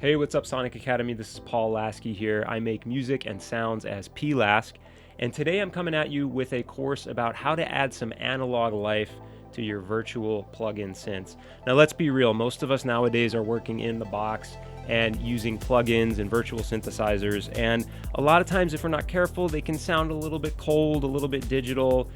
Hey, what's up, Sonic Academy? This is P-LASK here. I make music and sounds as P-LASK, and today I'm coming at you with a course about how to add some analog life to your virtual plugin synths. Now, let's be real, most of us nowadays are working in the box and using plugins and virtual synthesizers, and a lot of times, if we're not careful, they can sound a little bit cold, a little bit digital.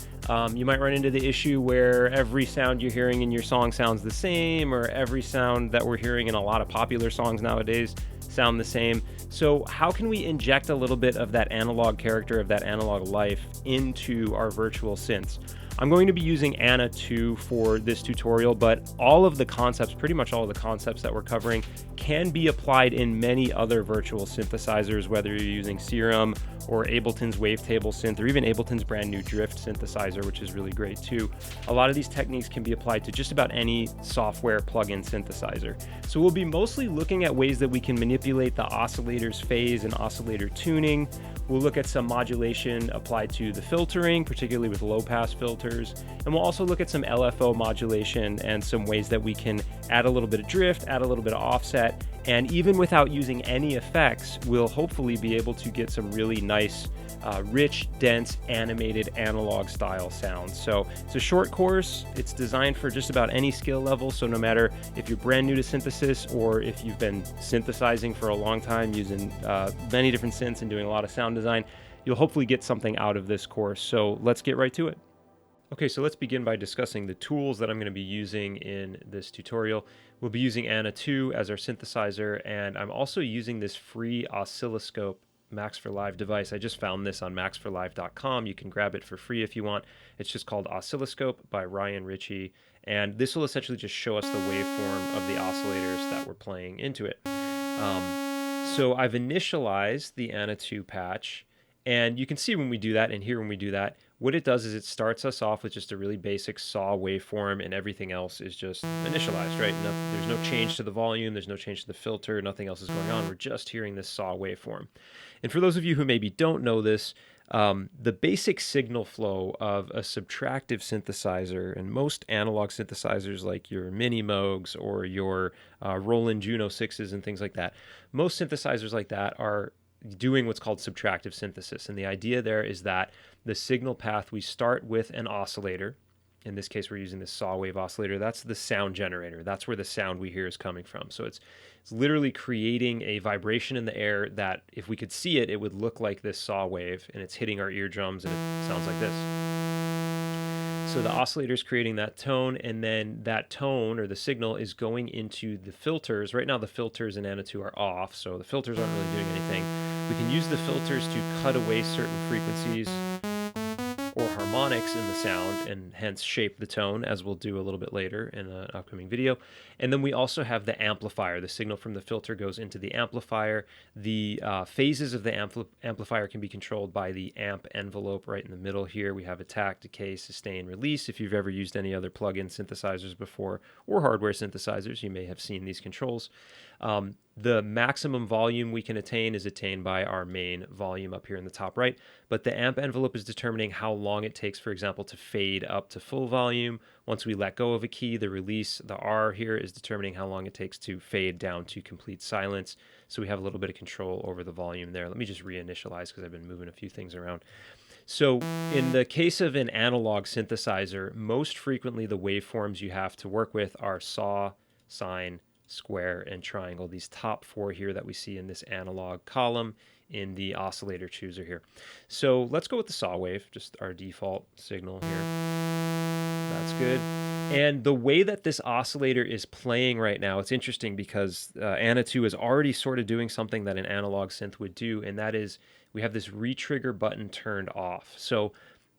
You might run into the issue where every sound you're hearing in your song sounds the same, or every sound that we're hearing in a lot of popular songs nowadays sound the same. So how can we inject a little bit of that analog character, of that analog life into our virtual synths? I'm going to be using Anna 2 for this tutorial, but all of the concepts, pretty much all of the concepts that we're covering, can be applied in many other virtual synthesizers, whether you're using Serum or Ableton's Wavetable synth, or even Ableton's brand new Drift synthesizer, which is really great too. A lot of these techniques can be applied to just about any software plugin synthesizer. So we'll be mostly looking at ways that we can manipulate the oscillator's phase and oscillator tuning. We'll look at some modulation applied to the filtering, particularly with low-pass filters. And we'll also look at some LFO modulation and some ways that we can add a little bit of drift, add a little bit of offset, and even without using any effects, we'll hopefully be able to get some really nice, rich, dense, animated analog style sounds. So it's a short course. It's designed for just about any skill level. So no matter if you're brand new to synthesis or if you've been synthesizing for a long time using many different synths and doing a lot of sound design, you'll hopefully get something out of this course. So let's get right to it. Okay, so let's begin by discussing the tools that I'm going to be using in this tutorial. We'll be using Anna 2 as our synthesizer, and I'm also using this free oscilloscope Max for Live device. I just found this on maxforlive.com. You can grab it for free if you want. It's just called Oscilloscope by Ryan Ritchie, and this will essentially just show us the waveform of the oscillators that we're playing into it. So I've initialized the Anna 2 patch, and you can see when we do that and hear when we do that, what it does is it starts us off with just a really basic saw waveform, and everything else is just initialized, right? There's no change to the volume, there's no change to the filter, nothing else is going on. We're just hearing this saw waveform. And for those of you who maybe don't know this, the basic signal flow of a subtractive synthesizer, and most analog synthesizers like your Mini Moogs or your Roland Juno 6s and things like that, most synthesizers like that are doing what's called subtractive synthesis. And the idea there is that the signal path, we start with an oscillator. In this case, we're using this saw wave oscillator. That's the sound generator. That's where the sound we hear is coming from. So it's literally creating a vibration in the air that if we could see it, it would look like this saw wave, and it's hitting our eardrums and it sounds like this. So the oscillator is creating that tone, and then that tone or the signal is going into the filters. Right now the filters in Anna 2 are off, so the filters aren't really doing anything. We can use the filters to cut away certain frequencies or harmonics in the sound, and hence shape the tone, as we'll do a little bit later in an upcoming video. And then we also have the amplifier. The signal from the filter goes into the amplifier. The phases of the amplifier can be controlled by the amp envelope right in the middle here. We have attack, decay, sustain, release. If you've ever used any other plug-in synthesizers before, or hardware synthesizers, you may have seen these controls. The maximum volume we can attain is attained by our main volume up here in the top right, but the amp envelope is determining how long it takes, for example, to fade up to full volume. Once we let go of a key, the release, the R here, is determining how long it takes to fade down to complete silence. So we have a little bit of control over the volume there. Let me just reinitialize because I've been moving a few things around. So in the case of an analog synthesizer, most frequently the waveforms you have to work with are saw, sine, square, and triangle, these top four here that we see in this analog column in the oscillator chooser here. So let's go with the saw wave, just our default signal here. That's good. And the way that this oscillator is playing right now, it's interesting because Anna 2 is already sort of doing something that an analog synth would do, and that is we have this retrigger button turned off. So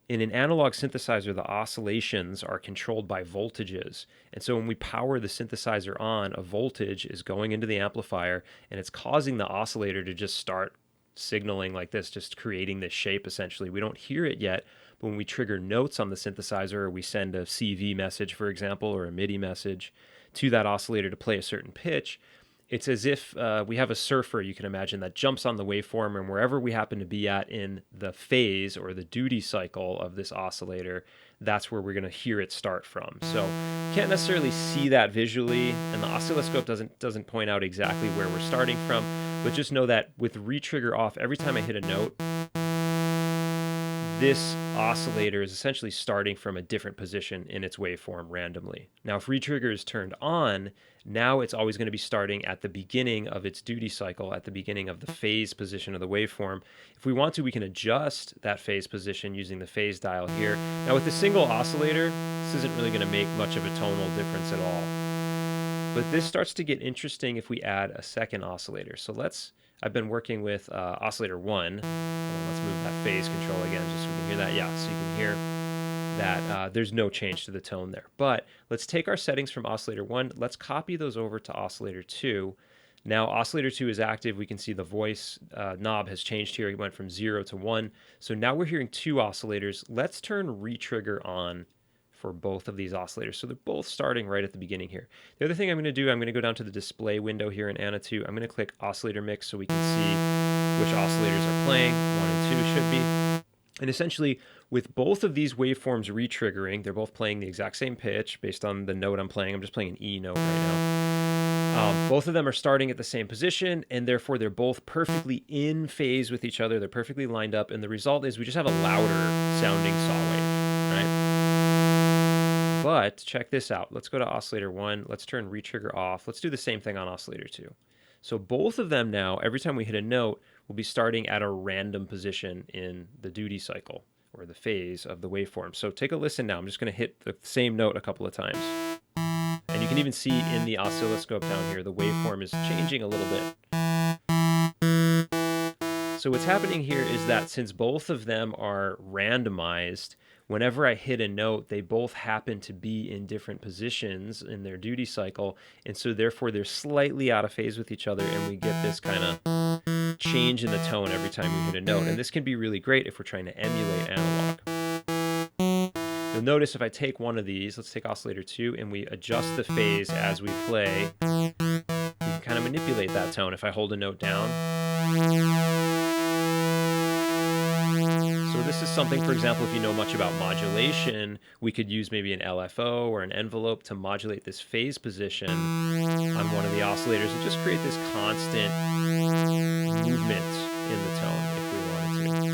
in an analog synthesizer, the oscillations are controlled by voltages. And so when we power the synthesizer on, a voltage is going into the amplifier, and it's causing the oscillator to just start signaling like this, just creating this shape essentially. We don't hear it yet, but when we trigger notes on the synthesizer, or we send a CV message, for example, or a MIDI message to that oscillator to play a certain pitch, it's as if we have a surfer, you can imagine, that jumps on the waveform, and wherever we happen to be at in the phase or the duty cycle of this oscillator, that's where we're going to hear it start from. So can't necessarily see that visually, and the oscilloscope doesn't point out exactly where we're starting from, but just know that with Retrigger Off, every time I hit a note, this oscillator is essentially starting from a different position in its waveform randomly. Now, if Retrigger is turned on, now it's always going to be starting at the beginning of its duty cycle, at the beginning of the phase position of the waveform. If we want to, we can adjust that phase position using the phase dial here. Now, with a single oscillator, this isn't really going to make much of a tonal difference at all. But this starts to get interesting if we add a second oscillator. So I've been working with oscillator 1. Let's move that phase control again just so we can hear that. Yeah, so you can hear that there's no change to the tone there. But let's take our settings from oscillator 1. Let's copy those over to oscillator 2. Now oscillator 2 is active. We can see the voice knob has changed here. It went from 0 to 1. So now we're hearing 2 oscillators. Let's turn Retrigger on for both of these oscillators. So they're both starting right at the beginning here. The other thing I'm going to do, I'm going to go down to the display window here in Anatu. I'm going to click oscillator mix so we can see which oscillators are playing. 1 and 2 should be. And essentially, with both of these waveforms retriggering, they're both playing the exact same pitch based on the note I'm playing. I'm just playing an E note right now. Both of them are starting at the same position, and therefore they're both perfectly in phase with each other. They're perfectly lined up, and the result is we just have a louder sounding saw wave, right? But check this out. Let's go to oscillator 1. Let's turn Retrigger off. Let's do the same thing on oscillator 2. So both of them now, every time we hit a note, will be starting at a random position in the duty cycle or the phase of the waveform. So take a listen now. I'm just going to hit the same note a couple of times. And you can even see in the oscilloscope down here, the waveform is changing a little bit. So what's happening here is that since both of them are randomized, whenever I hit a note, they both happen to be in different positions in their duty cycle, and so therefore they're slightly out of phase with each other, and we get this kind of change in the tone every time we hit a note. And this can be really great if we're trying to emulate analog. You'll notice if I take one of these, let's take oscillator 2, and we adjust the phase as we play, we can kind of manipulate that tone. If I hold a note down, so this is something, for example, if you know much about modulation, we could use maybe an LFO or an envelope to modulate this phase position on one of the oscillators and just create this constant movement in the tone if we wanted to.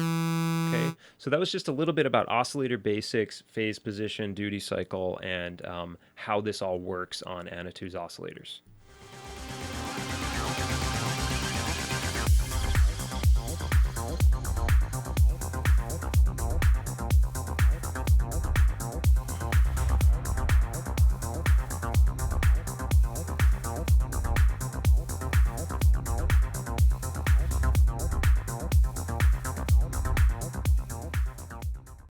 Okay, so that was just a little bit about oscillator basics, phase position, duty cycle, and how this all works on Anatu's oscillators.